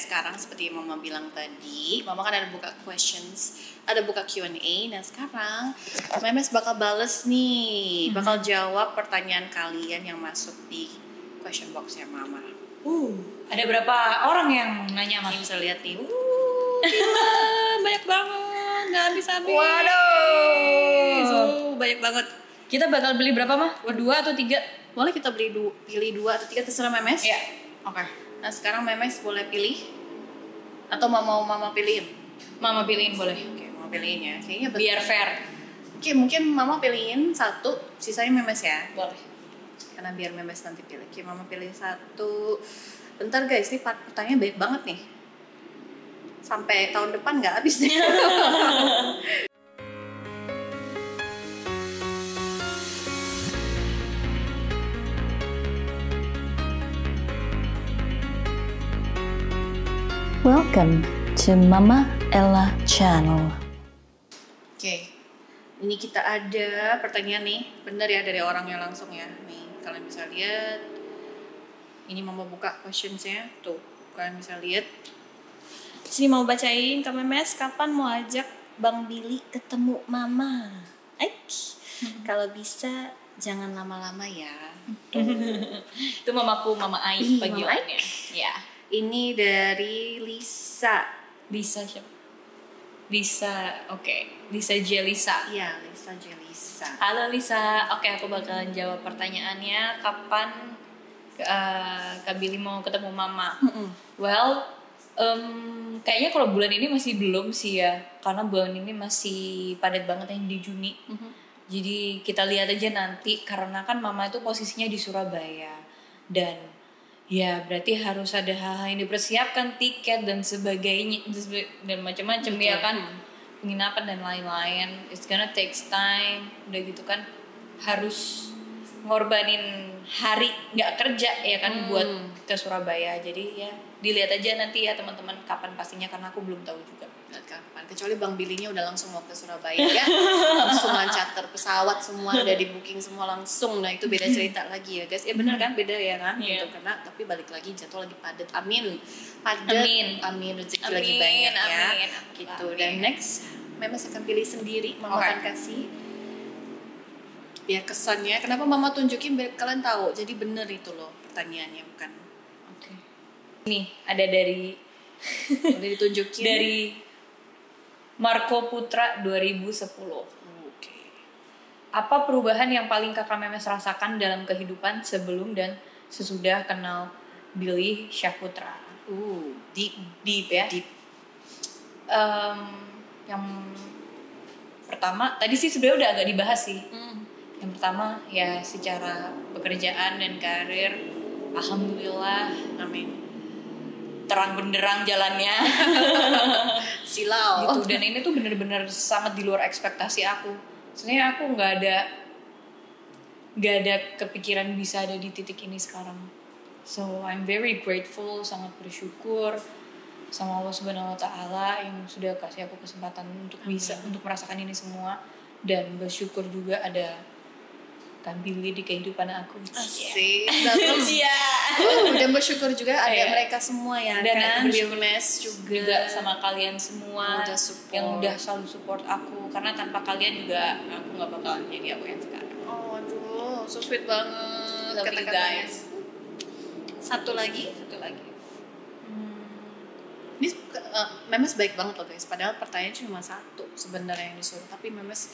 Sekarang seperti yang Mama bilang tadi, Mama kan ada buka questions, ada buka Q&A. Dan sekarang Memes bakal bales nih, bakal jawab pertanyaan kalian yang masuk di question box-nya Mama. Ada berapa orang yang nanya, Mas? Ini bisa lihat nih. Gila, banyak banget, nggak habis-habis. Waduh. Banyak banget. Kita bakal beli berapa, Mah? 2 atau 3? Boleh kita pilih 2 atau 3, terserah Memes. Iya. Oke. Nah sekarang Memes boleh pilih, atau mau Mama pilihin? Mama pilihin boleh. Oke, Mama pilihin ya. Kayaknya Biar fair. Oke, mungkin Mama pilihin 1, sisanya Memes ya. Boleh. Karena biar Memes nanti pilih. Oke, Mama pilih 1. Bentar guys, ini pertanyaan banyak banget nih. Sampai tahun depan nggak habis nih. Welcome to Mama Ella Channel. Oke, ini kita ada pertanyaan nih, bener ya dari orangnya langsung ya. Nih, kalian bisa lihat. Ini Mama buka questionsnya, tuh kalian bisa lihat. Sini mau bacain ke Memes, kapan mau ajak Bang Billy ketemu Mama? Kalau bisa jangan lama-lama ya. Itu mamaku, Mama Ai panggilannya. Ya. Ini dari Lisa. Lisa siapa? Lisa, oke. Lisa Jelisa. Iya, Lisa Jelisa. Halo Lisa, oke aku bakalan jawab pertanyaannya. Kapan Kak Billy mau ketemu Mama? Well, kayaknya kalau bulan ini masih belum sih ya, karena bulan ini masih padat banget yang di Juni. Jadi kita lihat aja nanti, karena kan Mama itu posisinya di Surabaya dan ya berarti harus ada hal-hal yang dipersiapkan, tiket dan sebagainya dan macam-macam ya kan, penginapan dan lain-lain. It's gonna takes time, udah gitu kan harus ngorbanin hari nggak kerja ya kan buat ke Surabaya. Jadi ya dilihat aja nanti ya teman-teman kapan pastinya, karena aku belum tahu juga Kapan. Kecuali Bang Billy-nya udah langsung mau ke Surabaya ya, langsung charter pesawat semua udah di booking semua langsung. Nah itu beda cerita lagi ya guys. Ya benar kan, beda ya kan. Yeah. Gitu. Karena tapi balik lagi jatuh lagi padat. Amin. Amin rezeki lagi banyak ya. Gitu. Dan next Memes akan pilih sendiri, Mama akan kasih biar kesannya. Kenapa Mama tunjukin biar kalian tahu. Jadi bener itu loh pertanyaannya, bukan. Oke. Ini ada dari udah ditunjukin dari Marco Putra 2010. Oke. Apa perubahan yang paling Kakak Memes rasakan dalam kehidupan sebelum dan sesudah kenal Billy Syahputra? Deep ya. Deep. Yang pertama tadi sih sebenarnya udah agak dibahas sih. Yang pertama ya secara pekerjaan dan karir, alhamdulillah, Amin. terang benderang jalannya. Silau gitu. Dan ini tuh bener-bener sangat di luar ekspektasi aku. Sebenarnya aku nggak ada kepikiran bisa ada di titik ini sekarang. So I'm very grateful, sangat bersyukur sama Allah Subhanahu Wa Taala yang sudah kasih aku kesempatan untuk bisa untuk merasakan ini semua, dan bersyukur juga ada Kak Billy di kehidupan aku. Asik. Iya. Dan bersyukur juga ada mereka semua ya dan kan. Memes juga sama kalian semua yang udah selalu support aku, karena tanpa kalian juga aku nggak bakalan jadi aku yang sekarang. Oh aduh, so sweet banget. Love you guys. Satu lagi. Ini Memes baik banget loh guys. Padahal pertanyaannya cuma 1 sebenarnya yang disuruh, tapi Memes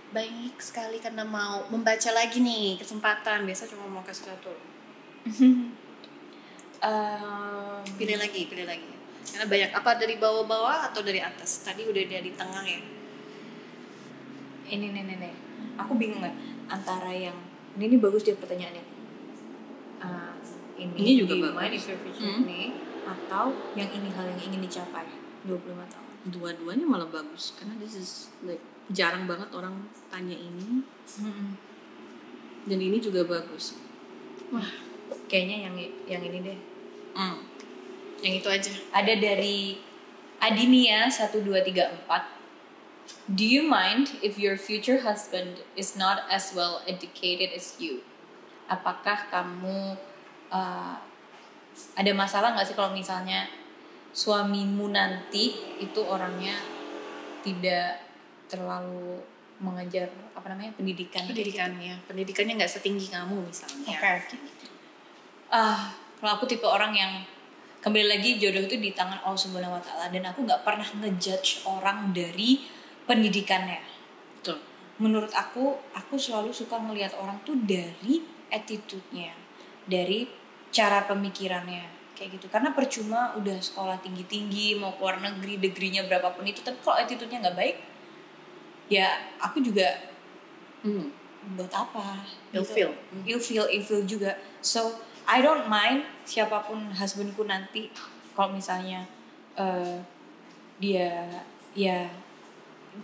baik sekali karena mau membaca lagi nih kesempatan. Biasa cuma mau kasih 1. Pilih lagi. Karena banyak. Apa dari bawah-bawah atau dari atas? Tadi udah dari tengah ya. Ini. Aku bingung nggak antara yang ini bagus dia pertanyaannya. Ini juga bagus. Ini atau yang ini hal yang ingin dicapai 25 tahun. Dua-duanya malah bagus karena this is like jarang banget orang tanya ini. Dan ini juga bagus. Wah, kayaknya yang ini deh. Yang itu aja. Ada dari Adinia 1234. Do you mind if your future husband is not as well educated as you? Apakah kamu ada masalah nggak sih kalau misalnya suamimu nanti itu orangnya tidak terlalu mengejar pendidikannya nggak setinggi kamu misalnya. Kalau aku tipe orang yang kembali lagi jodoh itu di tangan Allah Subhanahu Wa Taala, dan aku nggak pernah ngejudge orang dari pendidikannya. Betul. Menurut aku selalu suka ngelihat orang tuh dari attitude-nya, dari cara pemikirannya kayak gitu. Karena percuma udah sekolah tinggi-tinggi, mau keluar negeri, degree-nya berapapun itu, tapi kalau attitude-nya nggak baik, ya aku juga buat apa? Ilfeel juga. So I don't mind siapapun husbandku nanti, kalau misalnya dia ya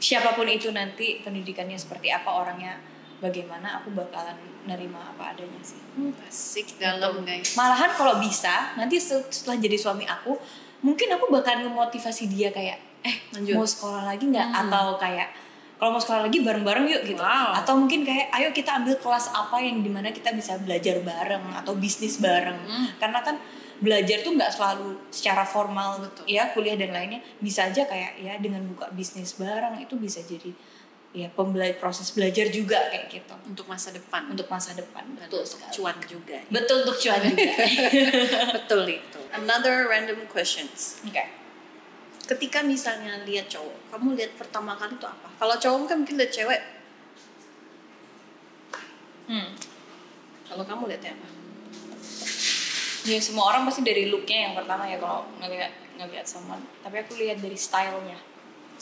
siapapun itu nanti pendidikannya seperti apa, orangnya bagaimana, aku bakalan nerima apa adanya sih. Asik dalam guys. Malahan kalau bisa nanti setelah jadi suami aku, mungkin aku bakalan memotivasi dia kayak lanjut. Mau sekolah lagi nggak, atau kayak kalau mau sekolah lagi bareng-bareng yuk gitu. Atau mungkin kayak ayo kita ambil kelas apa yang dimana kita bisa belajar bareng atau bisnis bareng. Karena kan belajar tuh nggak selalu secara formal. Betul. Ya kuliah dan lainnya, bisa aja kayak ya dengan buka bisnis bareng itu bisa jadi ya proses belajar juga kayak gitu Untuk masa depan. dan Betul, untuk cuan juga. betul untuk cuan juga. Betul itu. Another random questions. Oke. Ketika misalnya lihat cowok, kamu lihat pertama kali itu apa? Kalau cowok kan mungkin lihat cewek. Kalau kamu lihatnya apa? Ya semua orang pasti dari looknya yang pertama ya kalau ngelihat someone. Tapi aku lihat dari stylenya.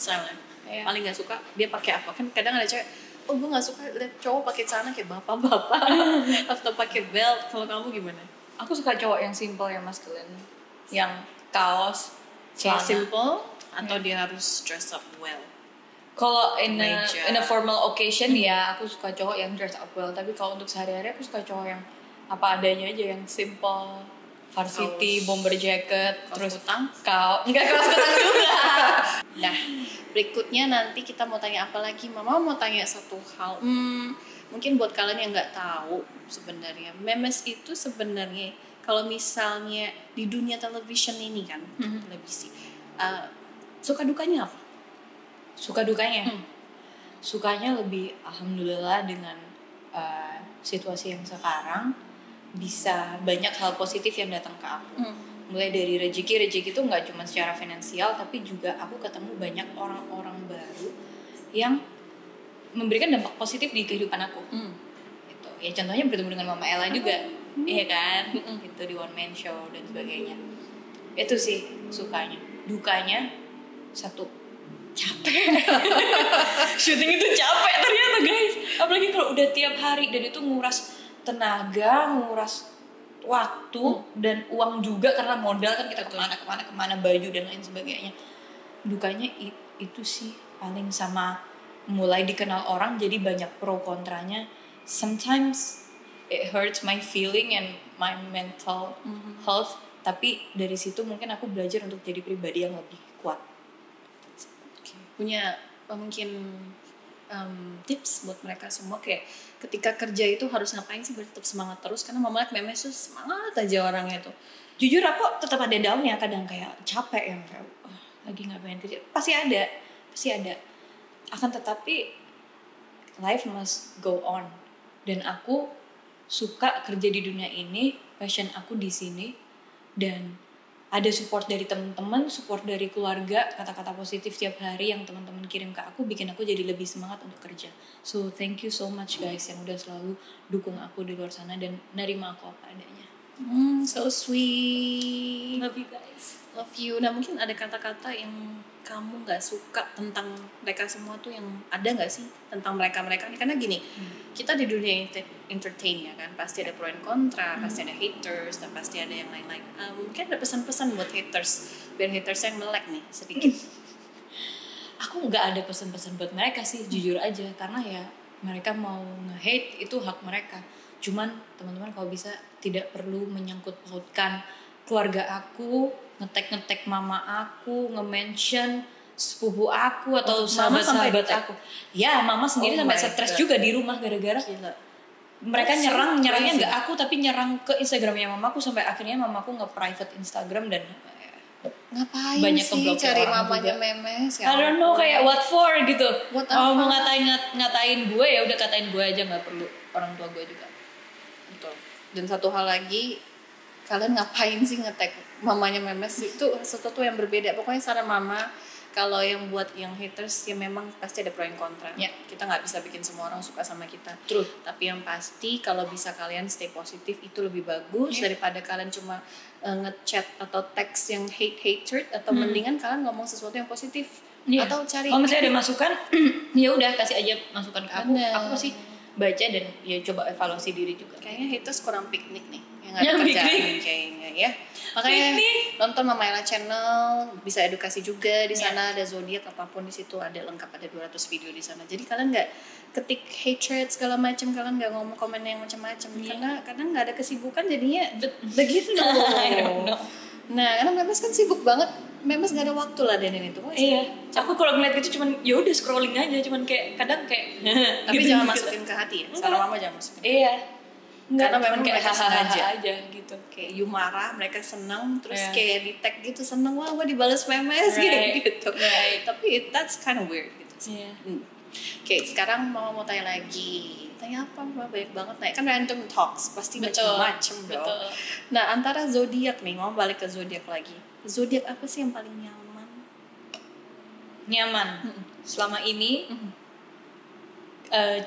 Style. Iya. Paling nggak suka dia pakai apa? Kan kadang ada cewek, gue nggak suka lihat cowok pakai celana kayak bapak-bapak atau pakai belt. Kalau kamu gimana? Aku suka cowok yang simple, yang masculine, yang kaos, Kayak celana. simple atau dia harus dress up well? Kalau in Meja. a formal occasion ya aku suka cowok yang dress up well. Tapi kalau untuk sehari-hari aku suka cowok yang apa adanya aja, yang simple, varsity, Kaos. bomber jacket, Kaos terus kutang? enggak kaos kutang juga. Nah, berikutnya nanti kita mau tanya apa lagi? Mama mau tanya satu hal. Mungkin buat kalian yang nggak tahu sebenarnya, memes itu sebenarnya kalau misalnya di dunia television ini kan, televisi, suka dukanya apa? Suka dukanya, sukanya lebih alhamdulillah dengan situasi yang sekarang bisa banyak hal positif yang datang ke aku. Mulai dari rezeki itu nggak cuma secara finansial, tapi juga aku ketemu banyak orang-orang baru yang memberikan dampak positif di kehidupan aku. Gitu. Ya contohnya bertemu dengan Mama Ella juga, iya kan? Gitu di one man show dan sebagainya. Itu sih sukanya. Dukanya satu, capek. Syuting itu capek ternyata guys. Apalagi kalau udah tiap hari, dan itu nguras tenaga, nguras waktu dan uang juga, karena modal kan kita kemana baju dan lain sebagainya. Dukanya itu sih paling, sama mulai dikenal orang jadi banyak pro kontranya. Sometimes it hurts my feeling and my mental health, tapi dari situ mungkin aku belajar untuk jadi pribadi yang lebih kuat. Punya mungkin tips buat mereka semua, kayak ketika kerja itu harus ngapain sih biar tetap semangat terus? Karena mama liat memes tuh semangat aja orangnya tuh. Jujur aku tetap ada down-nya kadang, kayak capek yang kayak lagi nggak pengen kerja, pasti ada. Akan tetapi life must go on, dan aku suka kerja di dunia ini, passion aku di sini, dan ada support dari teman-teman, support dari keluarga, kata-kata positif tiap hari yang teman-teman kirim ke aku bikin aku jadi lebih semangat untuk kerja. So thank you so much guys yang udah selalu dukung aku di luar sana dan nerima aku apa adanya. So sweet. Love you guys. Love you. Nah mungkin ada kata-kata yang kamu nggak suka tentang mereka semua tuh, yang ada nggak sih tentang mereka ini? Karena gini, kita di dunia entertain ya kan, pasti ada pro and kontra, pasti ada haters, dan pasti ada yang lain-lain. Mungkin ada pesan-pesan buat haters, biar haters yang melek nih sedikit. Aku nggak ada pesan-pesan buat mereka sih, jujur aja, karena ya mereka mau nge-hate itu hak mereka. Cuman teman-teman kalau bisa tidak perlu menyangkut pautkan keluarga aku, ngetek mama aku, nge-mention sepupu aku atau sahabat-sahabat aku. Ya, mama sendiri sampai stres juga di rumah gara-gara mereka nyerangnya nggak aku, tapi nyerang ke Instagramnya mamaku, sampai akhirnya mamaku nge-private Instagram dan Ngapain banyak sih ngeblokir cari orang mamanya juga. memes ya I don't know, ampun. kayak what for gitu. Buat Oh, apa? mau ngatain gue ya udah katain gue aja, nggak perlu orang tua gue juga. Betul. Dan satu hal lagi, kalian ngapain sih nge-tag mamanya memes? Itu sesuatu yang berbeda. Pokoknya saran mama, kalau yang buat yang haters ya memang pasti ada pro and kontra. Ya. Kita nggak bisa bikin semua orang suka sama kita. True. Tapi yang pasti kalau bisa kalian stay positif itu lebih bagus daripada kalian cuma ngechat atau teks yang hatred, atau mendingan kalian ngomong sesuatu yang positif. Iya. Atau cari kalau misalnya ada masukan, ya udah kasih aja masukan ke aku. Bener. Aku sih baca dan ya coba evaluasi diri juga. kayaknya haters kurang piknik nih, yang ada Yang kerjaan piknik. kayaknya ya. Makanya Piknik. nonton Mama Ella channel, bisa edukasi juga di sana, ada zodiak apapun di situ ada lengkap, ada 200 video di sana. Jadi kalian nggak ketik hatred segala macam, kalian nggak ngomong komen yang macam-macam karena nggak ada kesibukan jadinya begitu. I don't know. Nah, karena memes kan sibuk banget, memes nggak ada waktu lah dan itu. Iya. Aku kalau ngeliat gitu cuman ya udah scrolling aja, cuman kayak kadang kayak Tapi gitu, jangan gitu. masukin ke hati ya. Enggak. Saran mama jangan masukin. Iya. Enggak, Karena memang cuman kayak mereka hahaha sengaja. aja gitu. Kayak you marah, mereka senang, terus Yeah. kayak di tag gitu seneng, wah gue dibales memes Right. gitu. Right. Tapi that's kind of weird gitu sih. Iya. Oke, sekarang mama mau tanya lagi. Tanya apa? Mama banyak banget nanya. Kan random talks, pasti Betul. macam-macam dong. Betul. Nah, antara zodiak nih, mama balik ke zodiak lagi. Zodiak apa sih yang paling nyaman? Nyaman. Selama ini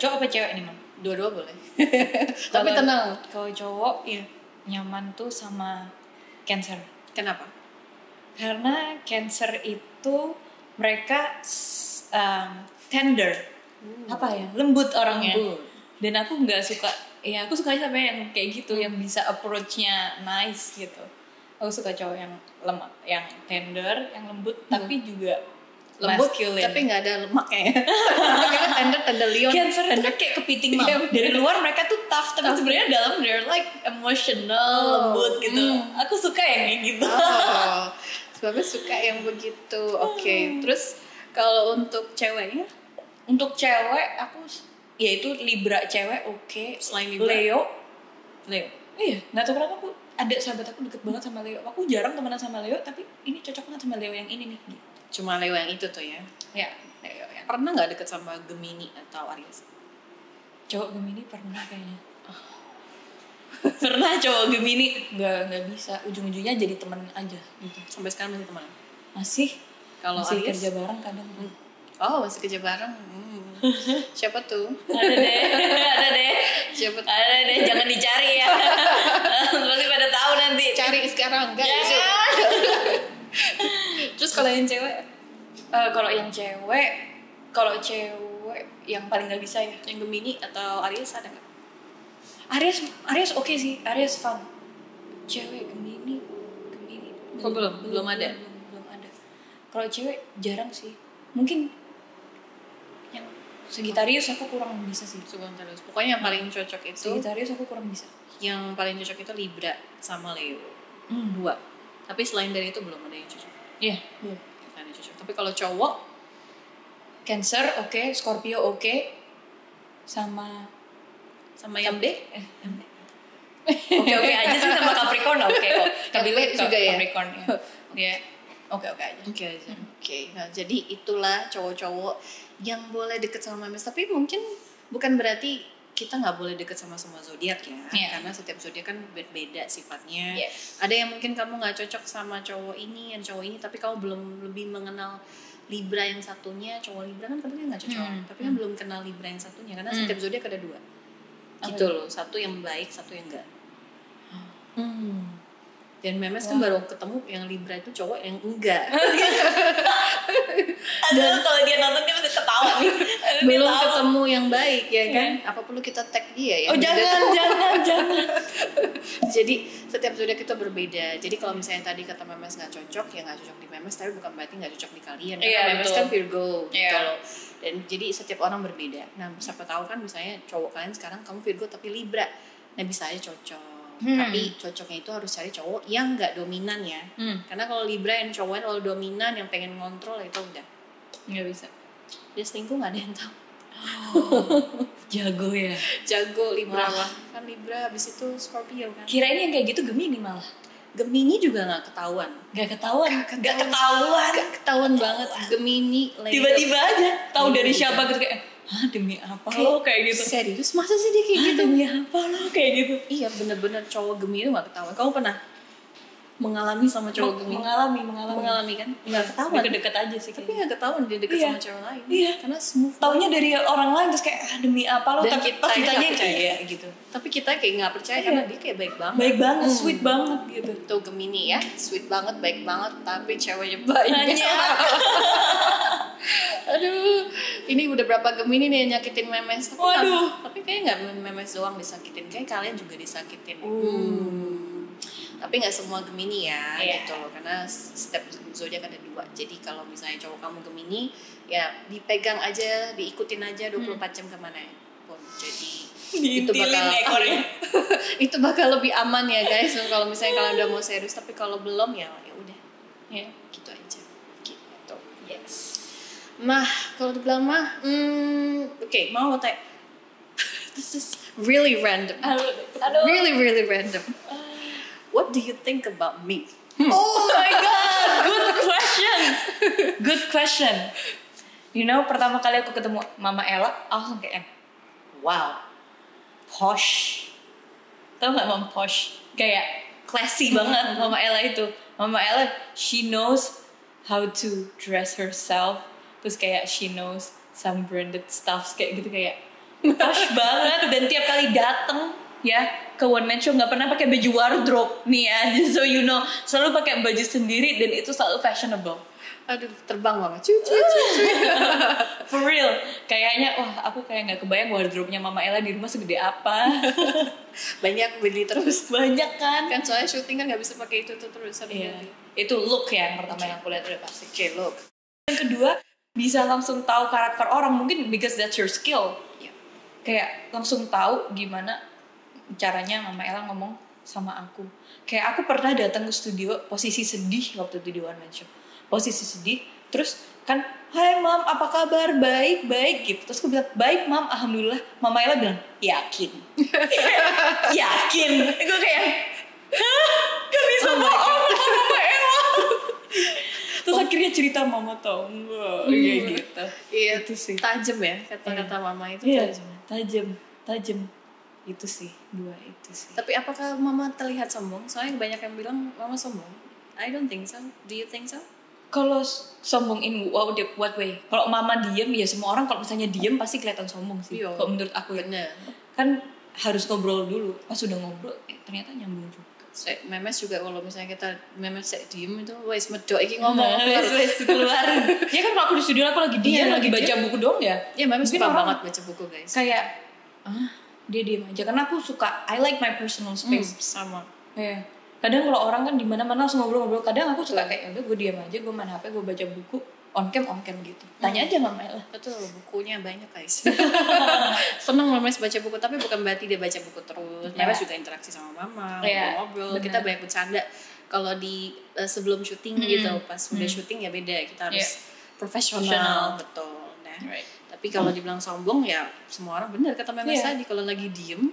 cowok apa cewek nih, Mam? Dua-dua boleh. Tapi tenang. Kalau cowok Iya. nyaman tuh sama Cancer. Kenapa? Karena Cancer itu mereka tender. Apa ya? Lembut orangnya. Lembut. Dan aku nggak suka, ya aku sukanya sama yang kayak gitu, yang bisa approach-nya nice gitu. Aku suka cowok yang lemah, yang tender, yang lembut, tapi juga Lembut, masculine. tapi nggak ada lemaknya ya. Makanya tender leon. Cancer itu kan kayak kepiting, Mam. Iya, Dari luar mereka tuh tough, tapi sebenarnya dalam they're like emotional, lembut gitu. Aku suka yang kayak gitu. Oh, sebabnya suka yang begitu. Oke, terus kalau untuk ceweknya? Untuk cewek aku yaitu Libra cewek oke. Selain Libra? Leo. Leo. Iya, nggak tahu kenapa aku ada sahabat aku deket banget sama Leo. Aku jarang temenan sama Leo, tapi ini cocok banget sama Leo yang ini nih. Cuma Leo yang itu tuh ya. Ya, Leo yang Pernah nggak deket sama Gemini atau Aries? cowok Gemini pernah kayaknya. Pernah cowok Gemini nggak bisa, ujung-ujungnya jadi temen aja gitu. Sampai sekarang masih teman? Masih Kalau masih Aries? kerja bareng kadang. Oh, masih kerja bareng. Siapa tuh? Ada deh. Siapa tuh? Ada deh, jangan dicari ya. Pasti pada tahu nanti. Cari sekarang, enggak? Jangan. Terus kalau yang cewek? Kalau cewek yang paling nggak bisa ya. Yang Gemini atau Aries ada nggak? Aries oke sih, Aries fun. Cewek Gemini. Oh, belum ada? Belum ada. Kalau cewek jarang sih. Mungkin yang Sagittarius aku kurang bisa sih. Terus. Pokoknya yang paling cocok itu, Sagittarius aku kurang bisa. yang paling cocok itu Libra sama Leo. 2. Tapi selain dari itu belum ada yang cocok. Iya. Belum ada yang cocok. Tapi kalau cowok, Cancer oke, Scorpio oke, sama yang D? oke aja sih, sama Capricorn oke kok. Capricorn juga ya? Capricorn ya. Dia oke aja. Oke aja. Oke. Nah, jadi itulah cowok-cowok yang boleh deket sama memes. Tapi mungkin bukan berarti kita nggak boleh deket sama semua zodiak ya. Iya. Karena setiap zodiak kan berbeda sifatnya. Yes. Ada yang mungkin kamu nggak cocok sama cowok ini, yang cowok ini, tapi kamu belum lebih mengenal Libra yang satunya. Cowok Libra kan kebetulan nggak cocok, tapi kan belum kenal Libra yang satunya. Karena setiap zodiak ada 2. Gitu loh. Satu yang baik, satu yang enggak. Dan memes kan baru ketemu yang Libra itu cowok yang enggak. Aduh, kalau dia nonton dia pasti ketawa nih. Belum ketemu yang baik ya kan? Apa perlu kita tag dia ya? Oh jangan. Jadi setiap zodiak itu berbeda. Jadi kalau misalnya tadi kata memes nggak cocok, ya nggak cocok di memes, tapi bukan berarti nggak cocok di kalian. Iya, Karena memes betul. kan Virgo gitu Iya. loh. Dan jadi setiap orang berbeda. Nah, siapa tahu kan misalnya cowok kalian sekarang kamu Virgo tapi Libra. Nah, bisa aja cocok. Tapi cocoknya itu harus cari cowok yang nggak dominan ya. Karena kalau Libra yang cowoknya kalau dominan, yang pengen ngontrol, itu udah Nggak bisa. dia selingkuh nggak ada yang tahu. Jago ya. Jago Libra Wah. kan Libra habis itu Scorpio kan. Kirain yang kayak gitu Gemini malah. Gemini juga nggak ketahuan. Gak ketahuan Banget Gemini. tiba-tiba aja tahu dari siapa gitu kayak demi apa lo kayak gitu. Serius masa sih dia kayak gitu? Demi apa lo kayak gitu. Iya bener-bener cowok Gemini itu nggak ketahuan. Kamu pernah mengalami sama cowok Gemini? Mengalami kan? Nggak ketahuan. Deket-deket aja sih. Tapi nggak ketahuan dia deket sama cewek lain. Iya. Karena smooth. Taunya dari orang lain terus kayak demi apa lo. Dan Tapi kita pas nggak ditanya percaya. kayak gitu. Tapi kita kayak nggak percaya karena dia kayak baik banget. Baik banget, sweet banget gitu. Tuh Gemini ya, sweet banget, baik banget, tapi ceweknya banyak. Aduh, ini udah berapa Gemini nih yang nyakitin Memes? Tapi kayaknya nggak Memes doang disakitin, kayak kalian juga disakitin. Tapi nggak semua Gemini ya, gitu loh, karena setiap zodiak ada 2. Jadi kalau misalnya cowok kamu Gemini, ya dipegang aja, diikutin aja 24 jam kemana pun. Jadi itu bakal itu bakal lebih aman ya guys. Kalau misalnya kalian udah mau serius, tapi kalau belum ya udah, ya gitu aja. Gitu. Yes. Nah, kalau dibilang mah, oke, mau tanya. This is really random. Really random. What do you think about me? Oh my god, good question. You know, pertama kali aku ketemu Mama Ella, aku langsung kayak, wow, posh. Tahu nggak Mama posh? Kayak classy banget Mama Ella itu. Mama Ella, she knows how to dress herself. Terus kayak she knows some branded stuff kayak gitu, kayak posh banget. Dan tiap kali dateng ya ke One Man Show nggak pernah pakai baju wardrobe nih ya, just so you know, selalu pakai baju sendiri dan itu selalu fashionable. Aduh, terbang banget, cuy. For real, kayaknya aku kayak nggak kebayang wardrobe-nya Mama Ella di rumah segede apa. Banyak beli terus. Banyak kan Soalnya syuting kan nggak bisa pakai itu tuh terus. Iya. Itu look ya yang pertama yang aku lihat udah pasti. Look. Yang kedua, bisa langsung tahu karakter orang, mungkin because that's your skill. Kayak langsung tahu gimana caranya Mama Ella ngomong sama aku. Kayak aku pernah datang ke studio posisi sedih waktu itu di One Man Show. Posisi sedih, terus kan, "Hai Mam, apa kabar? Baik gitu." Terus aku bilang, "Baik Mam, alhamdulillah." Mama Ella bilang, "Yakin?" Yakin? Gue kayak, gak bisa bohong sama Mama Ella. Terus akhirnya cerita Mama tau enggak, kayak gitu. Iya, itu sih. Tajam ya kata-kata Mama itu. Iya, tajam. Itu sih, 2 itu sih. Tapi apakah Mama terlihat sombong? Soalnya banyak yang bilang Mama sombong. I don't think so. Do you think so? Kalau sombong in what way? Kalau Mama diem, ya semua orang kalau misalnya diem pasti kelihatan sombong sih. Kalau menurut aku ya. Bener. Kan harus ngobrol dulu. Pas udah ngobrol, ternyata nyambung juga. Memes juga kalau misalnya kita Memes diem itu, wes medok iki ngomong. Wes keluar. Ya kan kalau aku di studio aku lagi diem, lagi baca buku doang ya. Ya Memes suka banget baca buku guys. Kayak dia diem aja karena aku suka, I like my personal space. Sama. Iya. Kadang kalau orang kan di mana-mana langsung ngobrol-ngobrol, kadang aku suka kayak udah gue diem aja, gue main HP, gue baca buku, on cam gitu. Tanya aja Mama Ella. Betul, bukunya banyak guys. Seneng Memes baca buku, tapi bukan berarti dia baca buku terus. Memes juga interaksi sama Mama, ngobrol. Kita banyak bercanda. Kalau di sebelum syuting gitu, pas udah syuting ya beda. Kita harus profesional, betul. Nah, tapi kalau dibilang sombong ya semua orang benar kata Memes tadi, kalau lagi diem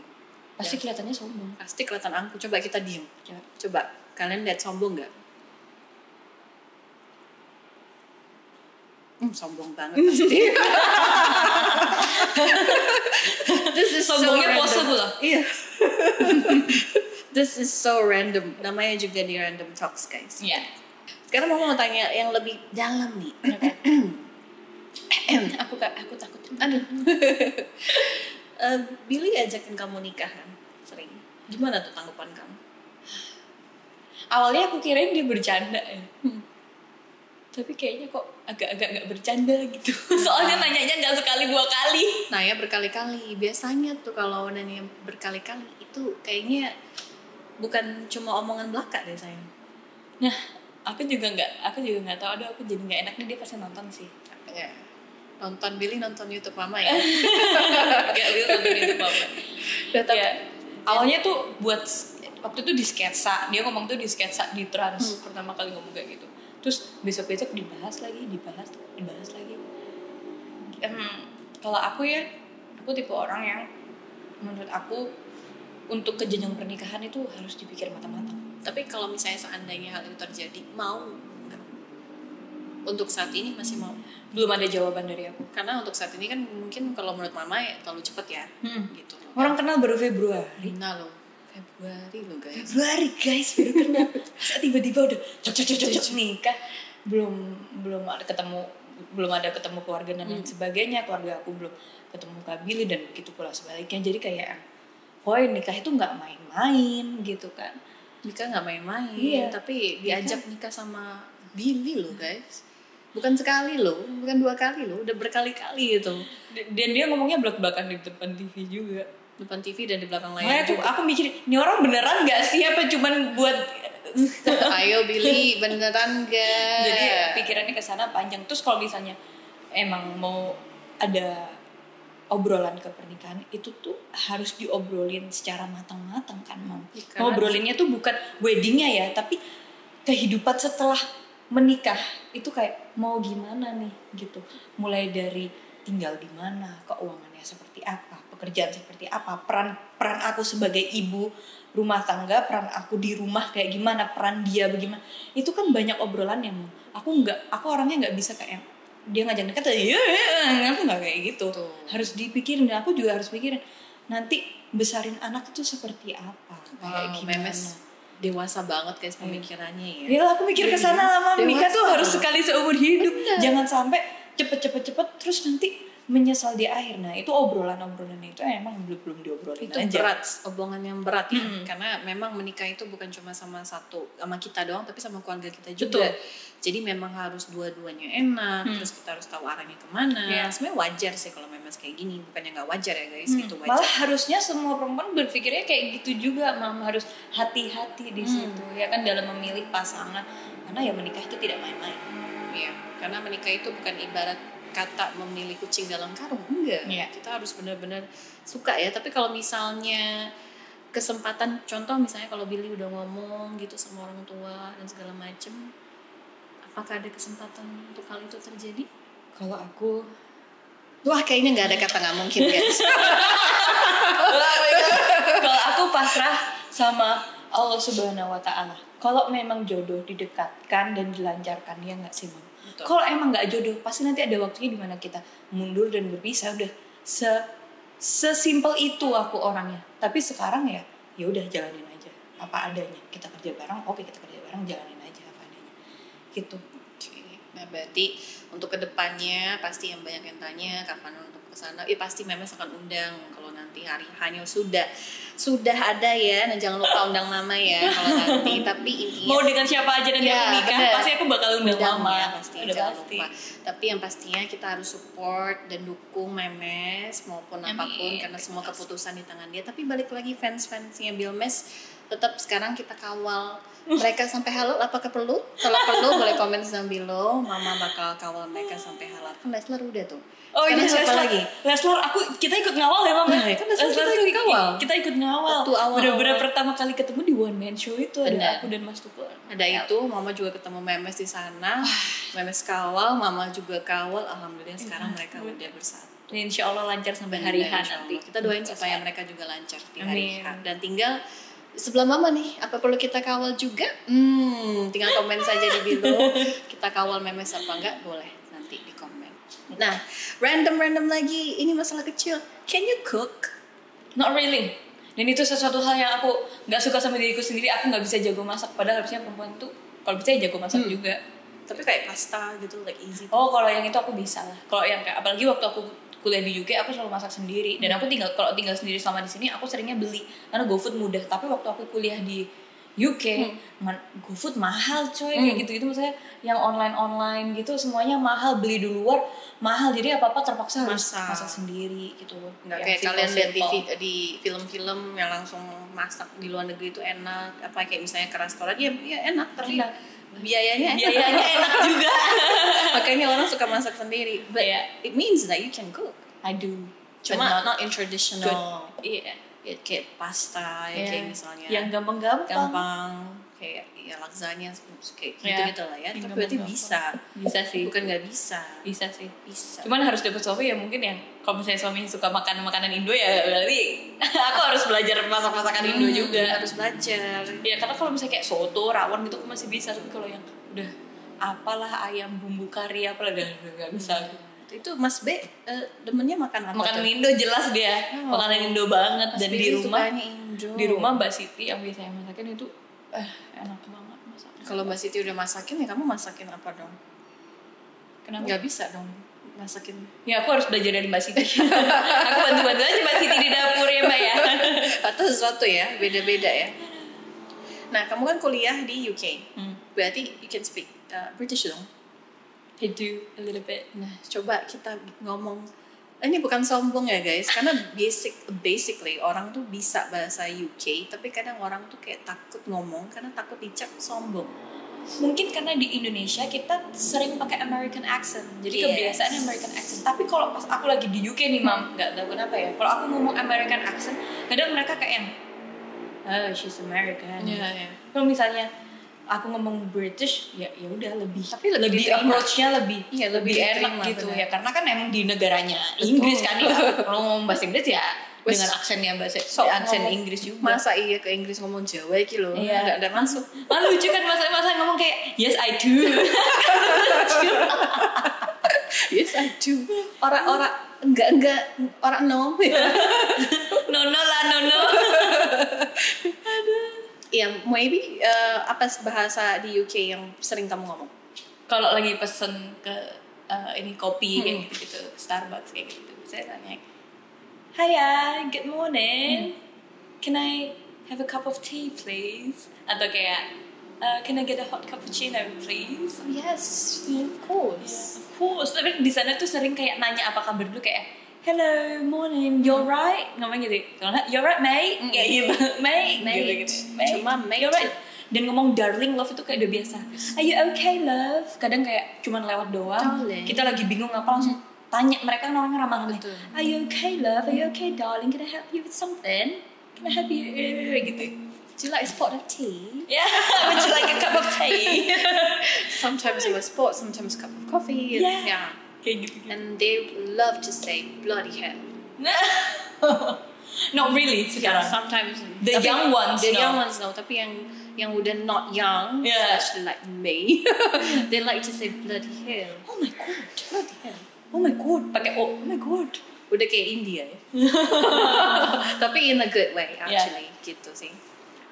pasti kelihatannya sombong. Pasti kelihatan angkuh. Coba kita diem. Coba kalian lihat sombong nggak? Sombong banget pasti. This is sombongnya so possible lah. Iya. This is so random. Namanya juga di Random Talks guys. Iya. Sekarang mau tanya yang lebih dalam nih. Aku takut. Aduh. Billy ajakin kamu nikah kan? Sering. Gimana tuh tanggapan kamu? Awalnya aku kirain dia bercanda ya. Tapi kayaknya kok agak-agak gak bercanda gitu. Soalnya nanyanya gak sekali 2 kali. Nanya berkali-kali. Biasanya tuh kalau nanya berkali-kali itu kayaknya bukan cuma omongan belaka deh sayang. Nah, aku juga nggak tahu. Aduh, aku jadi nggak enak nih, dia pasti nonton sih. Ya. Billy nonton YouTube Mama ya. Billy nonton YouTube Mama. Ya, awalnya tuh buat waktu itu di sketsa, dia ngomong tuh di sketsa di Trans pertama kali ngomong kayak gitu. Terus besok-besok dibahas lagi. Kalau aku tipe orang yang menurut aku untuk ke jenjang pernikahan itu harus dipikir matang-matang. Tapi kalau misalnya seandainya hal itu terjadi, mau nggak? Untuk saat ini masih mau? Belum ada jawaban dari aku. Karena untuk saat ini kan mungkin kalau menurut mama ya terlalu cepet ya, gitu. Orang kenal baru Februari. Nah lo, Februari lo guys. Februari guys baru kenal. Masa tiba-tiba udah cocok nikah. Belum ada ketemu keluarga dan lain sebagainya. Keluarga aku belum ketemu Kak Billy dan begitu pula sebaliknya. Jadi kayak nikah itu nggak main-main gitu kan. Nikah nggak main-main, iya. Tapi diajak nikah sama Billy lo guys. Bukan sekali loh, bukan 2 kali loh, udah berkali-kali itu. Dan dia ngomongnya belak-belakan di depan TV juga. Depan TV dan di belakang layar. Makanya tuh aku mikir, ini orang beneran nggak sih apa cuman buat ayo Billy, beneran gak? Jadi pikirannya ke sana panjang. Terus kalau misalnya emang mau ada obrolan ke pernikahan, itu tuh harus diobrolin secara matang-matang kan, Mam. Ngobrolinnya tuh bukan weddingnya ya, tapi kehidupan setelah menikah itu kayak mau gimana nih gitu. Mulai dari tinggal di mana, keuangannya seperti apa, pekerjaan seperti apa, peran aku sebagai ibu rumah tangga, peran aku di rumah kayak gimana, peran dia bagaimana. Itu kan banyak obrolan yang aku orangnya nggak bisa kayak dia ngajak nikah aku nggak kayak gitu. Tuh. Harus dipikirin dan aku juga harus pikirin nanti besarin anak itu seperti apa, kayak gimana. Memes dewasa banget guys pemikirannya ya. Iya, aku mikir ke sana lama nikah tuh harus sekali seumur hidup. Jangan sampai cepet terus nanti menyesal di akhir. Nah, itu obrolan itu emang belum diobrolin itu aja. Itu berat, omongan yang berat ya. Karena memang menikah itu bukan cuma sama kita doang, tapi sama keluarga kita juga. Betul. Jadi memang harus dua-duanya enak, terus kita harus tahu arahnya kemana. Yeah. Sebenarnya wajar sih kalau memang kayak gini, bukannya nggak wajar ya guys, itu wajar. Malah harusnya semua perempuan berpikirnya kayak gitu juga, Mam, harus hati-hati di situ ya kan dalam memilih pasangan, karena ya menikah itu tidak main-main. Iya, karena menikah itu bukan ibarat kata memilih kucing dalam karung, enggak. Yeah. Kita harus benar-benar suka ya. Tapi kalau misalnya kesempatan, contoh misalnya kalau Billy udah ngomong gitu sama orang tua dan segala macem, apakah ada kesempatan untuk hal itu terjadi? Kalau aku, wah kayaknya nggak ada kata nggak mungkin guys. Kalau aku pasrah sama Allah Subhanahu Wa Taala. Kalau memang jodoh didekatkan dan dilancarkan, ya nggak sih, Mam? Kalau emang nggak jodoh, pasti nanti ada waktunya dimana kita mundur dan berpisah. Udah sesimpel itu aku orangnya. Tapi sekarang ya udah jalanin aja apa adanya. Kita kerja bareng, oke kita kerja bareng, jalanin aja apa adanya. Gitu. Nah berarti untuk kedepannya pasti yang banyak yang tanya kapan untuk kesana. Pasti Memes akan undang kalau nanti hari hanya sudah ada ya. Dan jangan lupa undang Mama ya kalau nanti. Tapi intinya mau dengan siapa aja dan aku nikah, pasti aku bakal undang Mama. Ya, pasti, jangan lupa. Tapi yang pastinya kita harus support dan dukung Memes maupun apapun karena semua keputusan di tangan dia. Tapi balik lagi fans-fansnya Bilmes, tetap sekarang kita kawal mereka sampai halal. Apakah perlu? Kalau perlu boleh komen below. Mama bakal kawal mereka sampai halal. Kan Leslar udah tuh. Oh iya, siapa lagi? Leslar kita ikut ngawal ya, Mama. Nah, kan Leslar tuh kawal. Kita ikut ngawal. Bener-bener pertama kali ketemu di one man show itu ada aku dan Mas Tukul. Ada itu, Mama juga ketemu Memes di sana. Memes kawal, Mama juga kawal. Alhamdulillah sekarang mereka udah bersatu. Insya Allah lancar sampai hari H nanti. Kita doain supaya mereka juga lancar di hari H. Dan tinggal sebelah Mama nih, apa perlu kita kawal juga? Tinggal komen saja di below. Kita kawal Memes apa enggak? Boleh nanti di komen. Nah, random lagi. Ini masalah kecil. Can you cook? Not really. Dan itu sesuatu hal yang aku nggak suka sama diriku sendiri. Aku nggak bisa jago masak. Padahal harusnya perempuan tuh kalau bisa ya jago masak juga. Tapi kayak pasta gitu, like easy. Oh, kalau yang itu aku bisa lah. Kalau yang kayak apalagi waktu aku kuliah di UK, aku selalu masak sendiri. Dan aku kalau tinggal sendiri selama di sini, aku seringnya beli karena GoFood mudah. Tapi waktu aku kuliah di UK, GoFood mahal coy, kayak gitu maksudnya yang online gitu semuanya mahal, beli di luar mahal, jadi apa terpaksa harus masak sendiri gitu. Nggak kayak kalian lihat di film-film yang langsung masak di luar negeri itu enak, apa kayak misalnya ke restoran ya enak, tapi biayanya enak juga. Makanya orang suka masak sendiri. But it means that you can cook. I do. Cuma not in traditional. Kayak pasta, kayak misalnya yang gampang. kayak ya lasagna kayak Ya, gitu lah ya. yang Tapi berarti gampang-gampang. Bisa sih. bukan nggak bisa. Bisa sih. Bisa. Cuman harus dapet suami ya mungkin yang kalau misalnya suami suka makan makanan Indo ya berarti aku harus belajar masak-masakan Indo juga. Harus belajar. Ya karena kalau misalnya kayak soto, rawon gitu aku masih bisa, tapi kalau yang udah apalah ayam bumbu kari apalah udah nggak bisa. Itu Mas B demennya makan apa? Makanan tuh? Indo jelas dia, makanan Indo banget. Mas Dan B di rumah sukanya Indo. di rumah Mbak Siti yang biasanya masakin itu enak banget masak. Kalau Mbak Siti udah masakin ya kamu masakin apa dong? Kenapa? Nggak bisa dong masakin. Ya aku harus belajar dari Mbak Siti. Aku bantu-bantu aja Mbak Siti di dapur ya Mbak ya. Atau sesuatu ya, beda-beda ya. Nah, kamu kan kuliah di UK. Berarti you can speak British dong. I do a little bit. Nah, coba kita ngomong. Ini bukan sombong ya guys, karena basically orang tuh bisa bahasa UK, tapi kadang orang tuh kayak takut ngomong karena takut dicap sombong. Mungkin karena di Indonesia kita sering pakai American accent, jadi Yes. kebiasaan American accent. Tapi kalau pas aku lagi di UK nih Mam, nggak tahu kenapa ya. Kalau aku ngomong American accent, kadang mereka kayak yang, oh she's American. Iya. Kalau misalnya aku ngomong British, ya udah lebih. Tapi lebih diterima. approach-nya lebih Iya, lebih enak diterima, gitu benar. ya. Karena kan emang di negaranya Inggris kan ya. Kalau ngomong bahasa Inggris ya Wes, dengan aksennya sok aksen ngomong. Inggris juga. Masa iya ke Inggris ngomong Jawa iki loh. Iya. Nggak masuk. Lucu kan masa ngomong kayak yes I do. Yes, I do. Orang enggak orang no. Nono lah nono. Iya, maybe apa bahasa di UK yang sering kamu ngomong? Kalau lagi pesen ke ini kopi kayak gitu, Starbucks kayak gitu, saya tanya, "Hiya, good morning. Can I have a cup of tea, please?" Atau kayak, "Can I get a hot cappuccino, please?" Yes, of course. Of course. Tapi di sana tuh sering kayak nanya apa kabar dulu kayak, "Hello, morning, you're right?" Ngomong gitu. Kalau nggak, "You're right, mate?" Kayak gitu, mate. Mate. Gitu. Cuma mate. You're right. Dan ngomong darling, love itu kayak udah biasa. Are you okay, love? Kadang kayak cuman lewat doang. Darling. Kita lagi bingung apa langsung tanya. Mereka kan orangnya ramah nih. Betul. Are you okay, love? Are you okay, darling? Can I help you with something? Can I help you? Gitu. Do you like a spot of tea? Yeah, would you like a cup of tea? Sometimes it was sport, sometimes a cup of coffee. Yeah. Kayak gitu. And they love to say bloody hell. Not really Yeah, sekarang. sometimes The young ones the know. young ones know. Tapi yang udah not young, Yeah. especially like me, they like to say bloody hell. Oh my god. Bloody hell. Oh my god. Pakai oh my god. Udah kayak India ya. Tapi in a good way actually, gitu sih.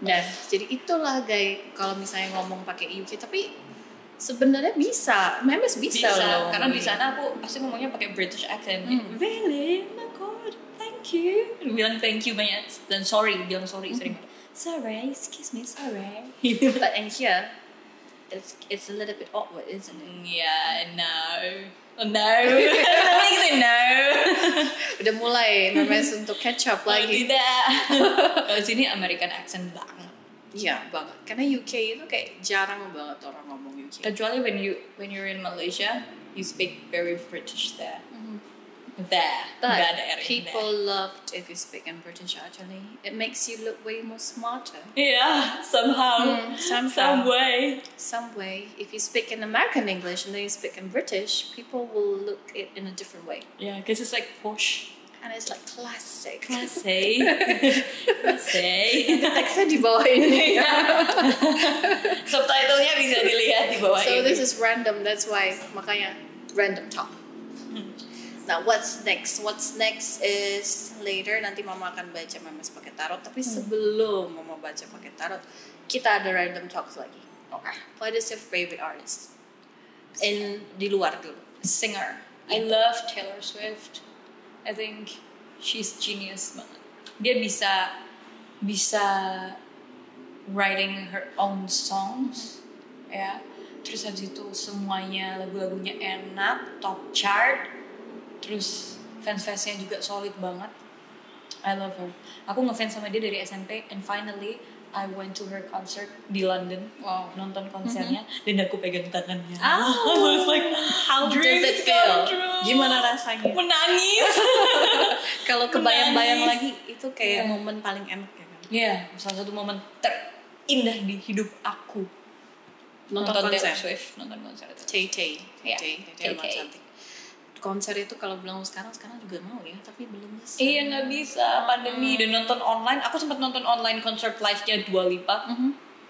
Nah, jadi itulah guys, kalau misalnya ngomong pakai UK, tapi sebenarnya bisa, memes bisa loh. Karena di sana aku pasti ngomongnya pakai British accent. Really? Oh my god. Thank you. Bilang thank you banyak dan sorry, bilang sorry sering. Sorry, excuse me, sorry. But in here, it's a little bit awkward, isn't it? Yeah, no. Oh, no. Namanya gitu, no. Udah mulai memes untuk catch up Oh, lagi. tidak. Kalau sini American accent banget. Iya banget. Karena UK itu kayak jarang banget orang ngomong UK. Kecuali when you're in Malaysia, you speak very British there. There, But nggak ada R people loved if you speak in British actually. It makes you look way more smarter. Yeah, somehow, some way. Some way. If you speak in American English and then you speak in British, people will look it in a different way. Yeah, because it's like posh. And it's like classic. Classy. Classy. Teksnya di bawah ini. Subtitlenya bisa dilihat di bawah So ini. this is random. That's why makanya random talk. Now what's next? What's next is later nanti Mama akan baca memes pakai tarot. Tapi sebelum Mama baca pakai tarot, kita ada random talks lagi. Okay. What is your favorite artist? Di luar dulu. Singer. I love Taylor Swift. I think she's genius banget. Dia bisa writing her own songs, ya. Terus habis itu semuanya lagu-lagunya enak, top chart. Terus fans-fansnya juga solid banget. I love her. Aku ngefans sama dia dari SMP, and finally I went to her concert di London. Wow. Nonton konsernya dan aku pegang tangannya. Oh, I was like, how does dreams it come feel? true. Gimana rasanya? Menangis. Kalau kebayang-bayang Menangis. lagi itu kayak momen paling enak ya kan? Iya, salah satu momen indah di hidup aku. Nonton Taylor konser. Swift, nonton konser itu. Tay Iya, emang Tay. cantik. Konser itu kalau bilang sekarang juga mau ya, tapi belum bisa. Iya nggak bisa pandemi dan nonton online. Aku sempat nonton online konser live-nya Dua Lipa.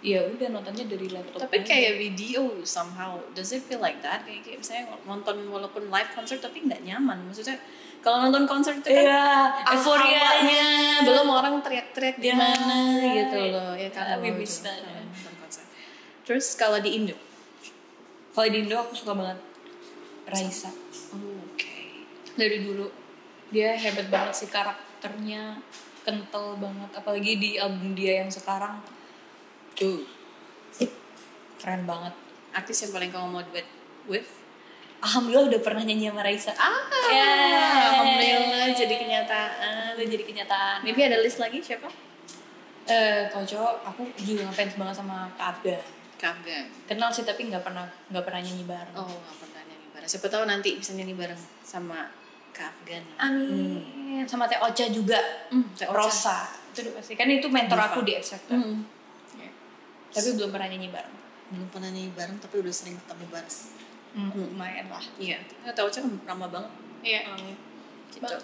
Ya udah nontonnya dari laptop. Tapi aja. kayak video somehow does it feel like that? Kayak misalnya nonton walaupun live konser tapi nggak nyaman. Maksudnya kalau nonton konser itu kan Iya, euforianya belum orang teriak-teriak Ya, gimana gitu loh ya kan. we mau miss juga that, ya. nonton konser. Terus kalau di Indo, Kalau di Indo aku suka banget Raisa. Oke. Dari dulu dia hebat banget sih, karakternya kental banget, apalagi di album dia yang sekarang tuh keren banget. Artis yang paling kamu mau duet with? Alhamdulillah udah pernah nyanyi sama Raisa. Alhamdulillah jadi kenyataan. Udah jadi kenyataan. Maybe ada list lagi siapa? Kalau cowok aku juga ngefans banget sama Kak Afgan. Kafgan. Kenal sih tapi nggak pernah nyanyi bareng. Oh, nggak pernah nyanyi bareng. Siapa tahu nanti bisa nyanyi bareng sama Kafgan. Amin. Sama Teh Ocha juga. Teh Ocha. Rosa. Itu udah pasti. Kan itu mentor Diva. aku di X Factor. Ya. Tapi belum pernah nyanyi bareng. Belum pernah nyanyi bareng tapi udah sering ketemu bareng. Lumayan lah. Iya. Teh Ocha kan ramah banget. Iya. Gitu.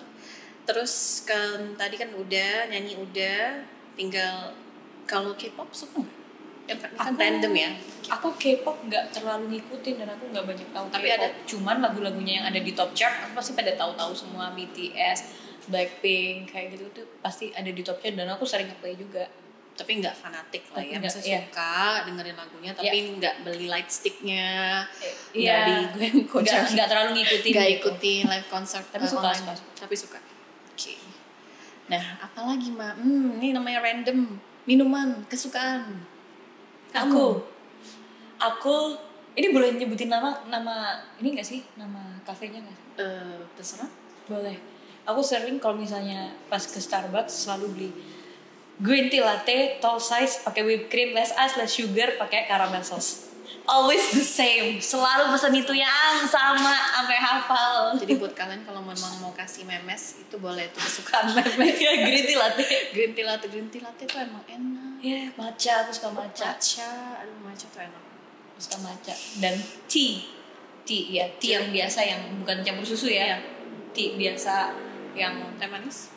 Terus kan tadi kan udah nyanyi udah, tinggal kalau K-pop suka nggak? Ya, kan random ya. Aku K-pop nggak terlalu ngikutin dan aku nggak banyak tahu. Tapi K-pop. ada Cuman lagu-lagunya yang ada di top chart aku pasti pada tahu-tahu semua. BTS, Blackpink kayak gitu tuh pasti ada di top chart dan aku sering nge-play juga. Tapi nggak fanatik lah ya. Nggak, Masa iya. suka dengerin lagunya tapi nggak beli light sticknya. Iya. Nggak di Nggak terlalu ngikutin. nggak gitu. ikutin live concert Tapi suka, online. suka. Tapi suka. Oke. Nah, apalagi Ma? Ini namanya random. Minuman kesukaan kamu. Aku ini boleh nyebutin nama ini nggak sih, nama kafenya nggak sih? Terserah. Boleh. Aku sering kalau misalnya pas ke Starbucks selalu beli green tea latte tall size pakai whipped cream, less ice, less sugar, pakai caramel sauce. Always the same. Selalu pesan itu yang sama sampai hafal. Jadi buat kalian kalau memang mau kasih memes itu boleh tuh kesukaan memes. Ya green tea latte. Green tea latte tuh emang enak. Ya matcha, aku suka matcha. Aduh matcha tuh enak. Aku suka matcha dan tea yang biasa yang bukan campur susu ya. Iya. Tea biasa yang Teh manis?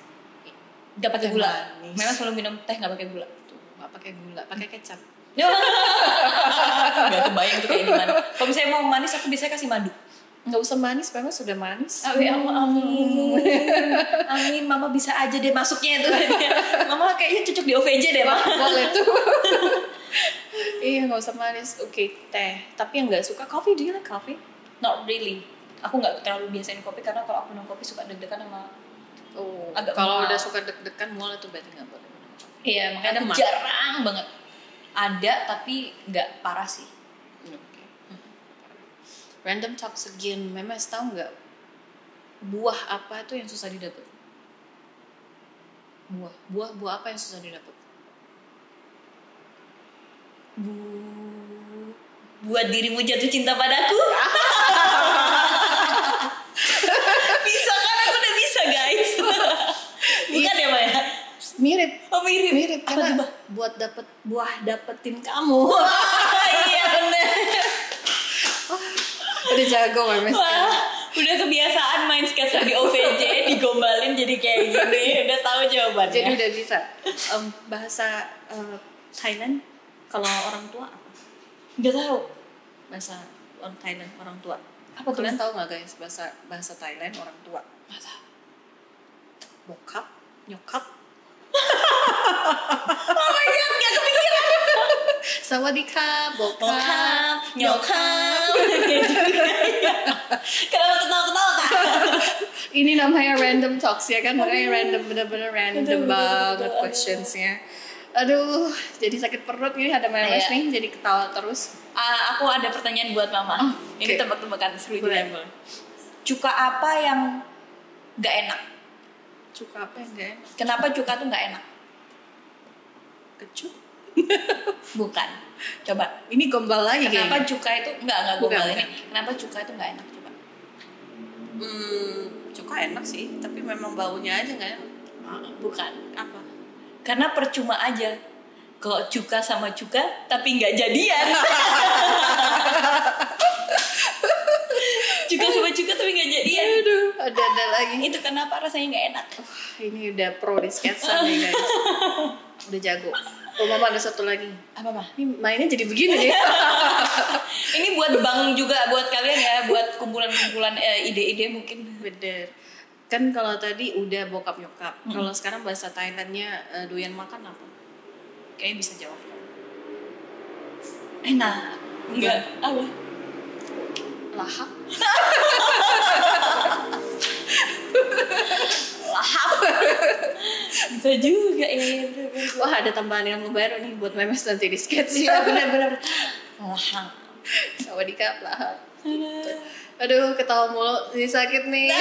nggak pakai Teh gula. manis. Memang selalu minum teh nggak pakai gula. Tuh nggak pakai gula, pakai kecap. Nggak kebayang tuh kayak gimana. Kalau misalnya mau manis aku biasanya kasih madu. Nggak usah manis, memang sudah manis. Amin. Amin, mama bisa aja deh masuknya itu. Mama kayaknya cocok di OVJ deh, Mama. Boleh tuh. Iya nggak usah manis. Oke, teh. Tapi yang nggak suka coffee, do you like coffee? Not really. Aku nggak terlalu biasain kopi karena kalau aku minum kopi suka deg-degan sama. Oh, Agak kalau mual. udah suka deg-degan mual itu berarti nggak boleh minum coffee. Iya, makanya Demam. jarang banget. Ada tapi nggak parah sih. Oke. Random talks again. Memes tahu nggak buah apa itu yang susah didapat? Buah apa yang susah didapat? Buat dirimu jatuh cinta padaku. Bisa kan, aku udah bisa guys. Bukan ya Maya? Mirip. Oh mirip. Apa Karena tuh, Bah? buat dapet buah dapetin kamu. Iya bener. Udah jago memes. Wah, udah kebiasaan main sketsa di OVJ, digombalin jadi kayak gini. Udah tahu jawabannya. Jadi udah bisa. Bahasa Thailand kalau orang tua apa? Nggak tahu. Bahasa orang Thailand orang tua. Apa tuh? Kalian tahu nggak guys bahasa Thailand orang tua? Nggak tahu. Bokap, nyokap. Oh my god, nggak kepikiran. Sawadika, bokap, Bokap, nyokap. Kenapa ketawa-ketawa Kak? Ini namanya random talks ya kan, makanya random, bener-bener random Betul, banget betul. questionsnya. Aduh, jadi sakit perut ini ada memes Iya. nih, jadi ketawa terus. Aku ada pertanyaan buat Mama. Oh, Ini oke. tebak-tebakan seru Boleh, juga. boleh. Cuka apa yang nggak enak? Cuka apa yang gak enak? Kenapa cuka tuh nggak enak? Kecut? Bukan. Coba. Ini gombal lagi Kenapa kayaknya. cuka itu nggak Bukan, gombal bukan. ini? Kenapa cuka itu nggak enak? Coba. Cuka enak sih, tapi memang baunya aja gak enak. Bukan. Apa? Karena percuma aja. kok Cuka sama Cuka tapi nggak jadian. Cuka sama Cuka tapi nggak jadian. Aduh, ada lagi. Itu kenapa rasanya nggak enak? Ini udah pro di sketsa nih guys. Udah jago. Oh mama ada satu lagi. Apa mah? Ini mainnya jadi begini nih. Ini buat bank juga buat kalian ya, buat kumpulan-kumpulan ide-ide mungkin. Bener. Kan kalau tadi udah bokap nyokap. Kalau sekarang bahasa Thailandnya doyan makan apa? Kayaknya bisa jawab. Enak. Enggak. Apa? Lahap. Lahap. Bisa juga ya. Wah ada tambahan yang baru nih buat memes nanti di sketch Iya ya. benar-benar. Lahap. Sawadikap lahap. Aduh ketawa mulu, ini sakit nih.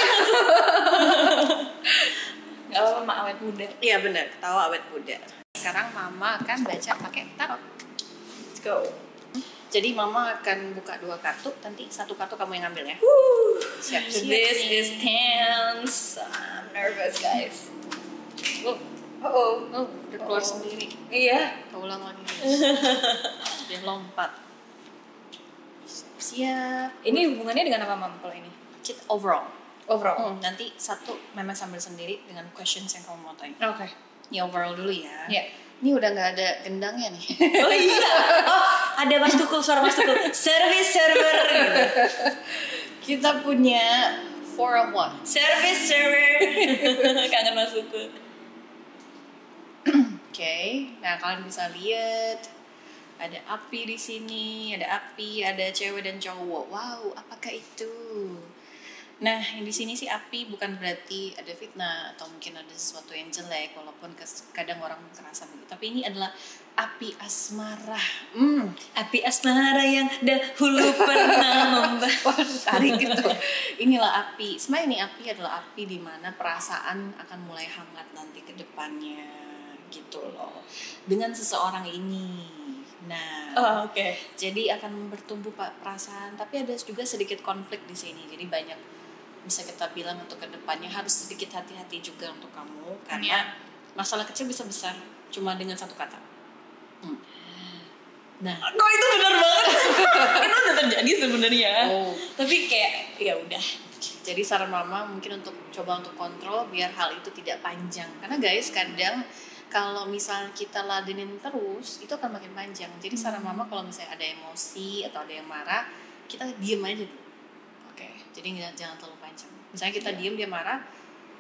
Gak apa-apa mak awet muda. Iya benar, ketawa awet muda. Sekarang mama akan baca pakai tarot. Let's go. Jadi mama akan buka 2 kartu, nanti 1 kartu kamu yang ambil ya. Siap-siap. This nih. is tense. I'm nervous guys. Oh, udah keluar sendiri. Iya. Kau ulang lagi. Dia lompat. Siap. Ini hubungannya dengan apa mam kalau ini? Kita overall. Overall. Nanti 1 memang sambil sendiri dengan questions yang kamu mau tanya. Oke. Ini overall dulu ya. Iya. Ini udah nggak ada gendangnya nih. Oh iya. Oh, ada Mas Tukul, suara Mas Tukul. Service server. Kita punya 4 of 1. Service server. Kangen Mas Tukul. Oke, nah kalian bisa lihat ada api di sini, ada api, ada cewek dan cowok. Wow, apakah itu? Nah, yang di sini sih api bukan berarti ada fitnah atau mungkin ada sesuatu yang jelek, walaupun kadang orang merasa begitu. Tapi ini adalah api asmara. Api asmara yang dahulu pernah membara. Tarik gitu. Inilah api. Sebenarnya ini api adalah api di mana perasaan akan mulai hangat nanti ke depannya, gitu loh. Dengan seseorang ini. Nah, Oke. jadi akan bertumbuh perasaan, tapi ada juga sedikit konflik di sini. Jadi banyak bisa kita bilang untuk kedepannya harus sedikit hati-hati juga untuk kamu karena masalah kecil bisa besar cuma dengan 1 kata. Nah, Kok itu benar banget? Itu udah terjadi sebenarnya. Oh. Tapi kayak ya udah. jadi saran mama mungkin untuk coba untuk kontrol biar hal itu tidak panjang. Karena guys kadang kalau misalnya kita ladenin terus itu akan makin panjang. Jadi saran mama kalau misalnya ada emosi atau ada yang marah kita diem aja dulu. Oke. Jadi jangan terlalu panjang. Misalnya kita diem dia marah,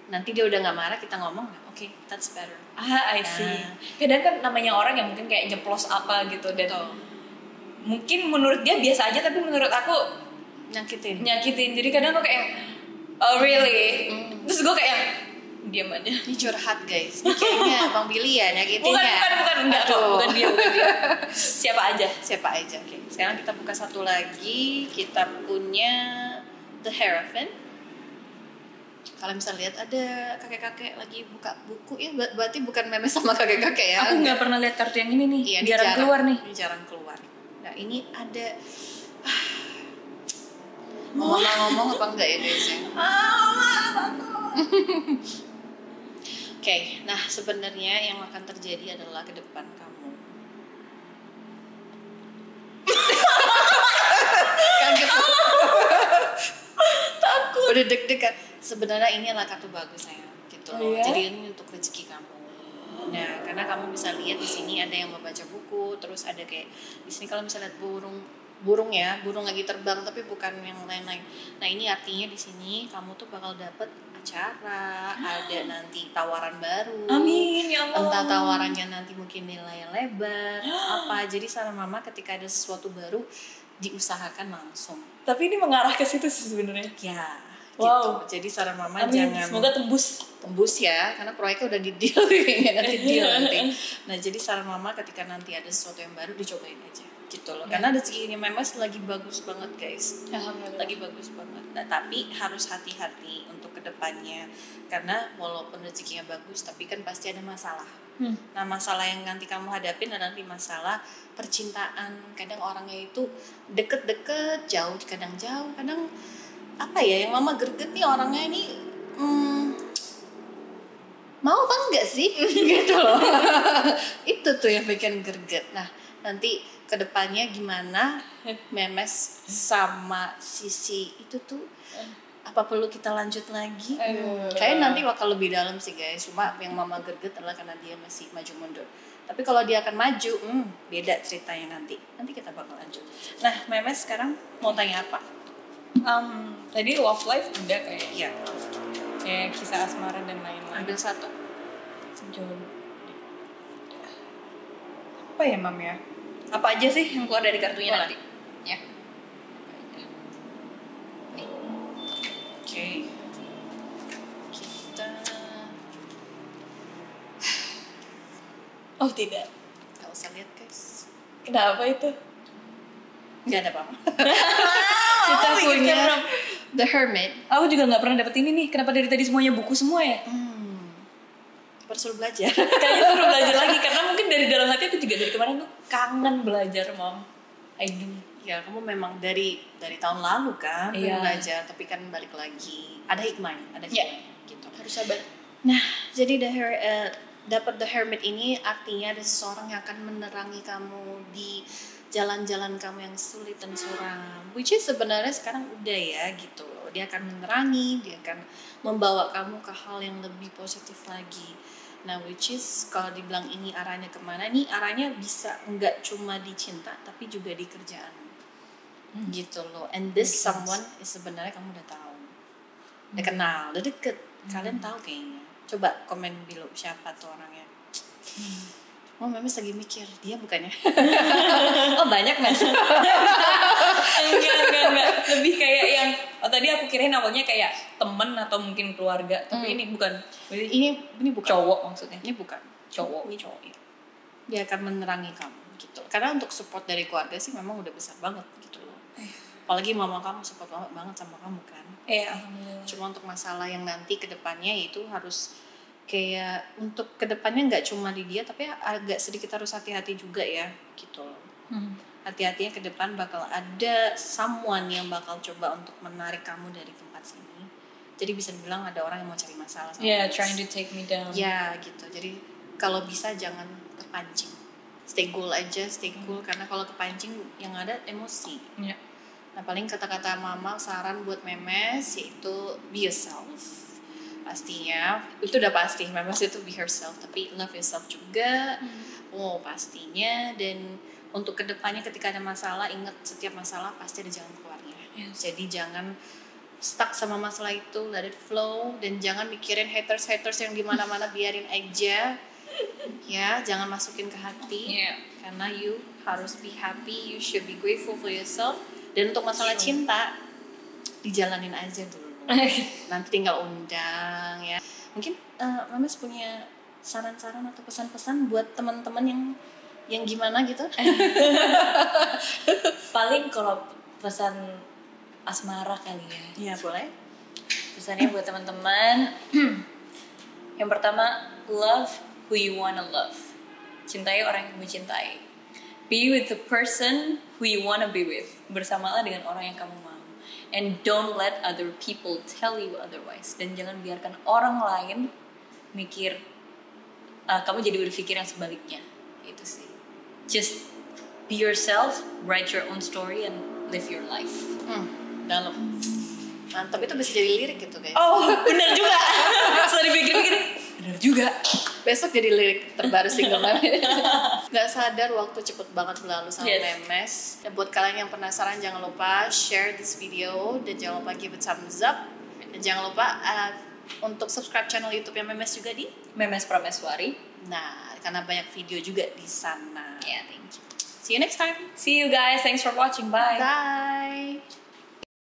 nanti dia udah nggak marah kita ngomong, oke, that's better. I see. Kadang kan namanya orang yang mungkin kayak nyeplos apa gitu dan mungkin menurut dia biasa aja tapi menurut aku nyakitin. Jadi kadang aku kayak oh really? Terus gue kayak diam aja. Ini curhat guys. Ini kayaknya Bang Billy ya nyakitinnya. Bukan enggak kok, bukan dia. Siapa aja. Oke. Sekarang kita buka 1 lagi. Kita punya The Hierophant. Kalian bisa lihat ada kakek-kakek lagi buka buku ya. Berarti bukan memes sama kakek-kakek ya. Aku nggak pernah lihat kartu yang ini nih. Iya, jarang keluar nih. Ini jarang keluar. Nah ini ada. Mau ngomong apa enggak ya guys ya? Oke, nah sebenarnya yang akan terjadi adalah ke depan kamu. Kaget. Takut. Udah deg-degan. Sebenarnya ini adalah kartu bagus sayang, gitu loh. Iya? Jadi ini untuk rezeki kamu. Nah, karena kamu bisa lihat di sini ada yang membaca buku, terus ada kayak di sini kalau misalnya lihat burung lagi terbang tapi bukan yang lain-lain. Nah, ini artinya di sini kamu tuh bakal dapet acara, ada nanti tawaran baru. Amin ya Allah. Entah tawarannya nanti mungkin nilai yang lebar, apa. Jadi saran mama ketika ada sesuatu baru diusahakan langsung. Tapi ini mengarah ke situ sih sebenarnya. Ya, Wow. gitu. Jadi saran mama Amin. jangan Semoga tembus. ya, karena proyeknya udah di deal nanti deal nanti. Nah, jadi saran mama ketika nanti ada sesuatu yang baru dicobain aja, gitu loh. Karena rezekinya memes lagi bagus banget guys. Alhamdulillah. Lagi bagus banget. Nah, tapi harus hati-hati untuk kedepannya karena walaupun rezekinya bagus, tapi kan pasti ada masalah. Nah, masalah yang nanti kamu hadapin adalah nanti masalah percintaan. Kadang orangnya itu deket-deket, jauh, kadang apa ya yang mama greget nih orangnya ini mau apa enggak sih gitu loh. Itu tuh yang bikin greget. Nah nanti kedepannya gimana Memes sama Sisi itu tuh apa perlu kita lanjut lagi? Kayaknya nanti bakal lebih dalam sih guys. Cuma yang mama greget adalah karena dia masih maju mundur. Tapi kalau dia akan maju, beda ceritanya nanti. Nanti kita bakal lanjut. Nah, Memes sekarang mau tanya apa? Tadi love life udah kayak Iya, kayak kisah asmara dan lain-lain. ambil satu. Jodoh. Apa ya Mam ya? Apa aja sih yang keluar dari kartunya Boleh. nanti? Ya. Oke. Kita Oh tidak. nggak usah lihat guys. Kenapa itu? Nggak ada apa-apa. Kita punya. The Hermit. Aku juga nggak pernah dapet ini nih. Kenapa dari tadi semuanya buku semua ya? Perlu belajar. Kayaknya suruh belajar lagi karena mungkin dari dalam hati aku juga dari kemarin tuh kangen belajar Mom. I do. Ya kamu memang dari tahun lalu kan Iya. belajar, tapi kan balik lagi. Ada hikmahnya, ada hikmahnya. Gitu. Harus sabar. Nah, jadi dapat The Hermit ini artinya ada seseorang yang akan menerangi kamu di jalan-jalan kamu yang sulit dan suram. Which is sebenarnya sekarang udah ya gitu. Dia akan menerangi, dia akan membawa kamu ke hal yang lebih positif lagi. Nah, which is kalau dibilang ini arahnya kemana, nih arahnya bisa nggak cuma di cinta, tapi juga di kerjaan. Gitu loh. And this someone is sebenarnya kamu udah tahu. Udah kenal, udah deket. Kalian tahu kayaknya. Coba komen below siapa tuh orangnya. Oh, Memes lagi mikir, dia bukannya. Oh, banyak Mas. enggak. Lebih kayak yang tadi aku kirain awalnya kayak temen atau mungkin keluarga, tapi ini bukan. Ini bukan Cowok maksudnya. Ini bukan Cowok. Ini cowok ya. Dia akan menerangi kamu gitu. Karena untuk support dari keluarga sih memang udah besar banget gitu loh. Apalagi mama kamu support banget sama kamu kan. Alhamdulillah. Cuma untuk masalah yang nanti kedepannya itu harus kayak untuk kedepannya nggak cuma di dia, tapi agak sedikit harus hati-hati juga ya gitu loh. Hati-hatinya ke depan bakal ada someone yang bakal coba untuk menarik kamu dari tempat sini. Jadi bisa dibilang ada orang yang mau cari masalah sama kamu. Trying to take me down. Ya gitu. Jadi kalau bisa jangan terpancing. Stay cool aja, stay cool karena kalau kepancing yang ada emosi. Iya. Nah paling kata-kata mama saran buat Memes yaitu be yourself. Pastinya itu udah pasti Memes itu be herself, tapi love yourself juga. Pastinya. Dan untuk kedepannya ketika ada masalah, ingat setiap masalah pasti ada jalan keluarnya. Jadi jangan stuck sama masalah itu, let it flow. Dan jangan mikirin haters yang di mana-mana, biarin aja ya, jangan masukin ke hati. Karena you harus be happy, you should be grateful for yourself. Dan untuk masalah cinta dijalanin aja dulu. Nanti tinggal undang ya. Mungkin Memes punya saran-saran atau pesan-pesan buat teman-teman yang gimana gitu? Paling kalau pesan asmara kali ya. Ya boleh. Pesannya buat teman-teman. Yang pertama, love who you wanna love. Cintai orang yang kamu cintai. Be with the person who you wanna be with. Bersamalah dengan orang yang kamu mau. And don't let other people tell you otherwise. Dan jangan biarkan orang lain mikir kamu jadi berpikir yang sebaliknya. Itu sih. Just be yourself, write your own story, and live your life. Dalam. Mantap, itu bisa jadi lirik gitu guys. Oh, benar juga. Setelah dipikir-pikir, benar juga. Besok jadi lirik terbaru single Memes. Gak sadar waktu cepet banget berlalu sama Memes. Dan buat kalian yang penasaran, jangan lupa share this video. Dan jangan lupa give it thumbs up. Dan jangan lupa untuk subscribe channel YouTube yang Memes juga di Memes Prameswari. Nah, karena banyak video juga di sana. Yeah, thank you. See you next time. See you guys. Thanks for watching. Bye. Bye.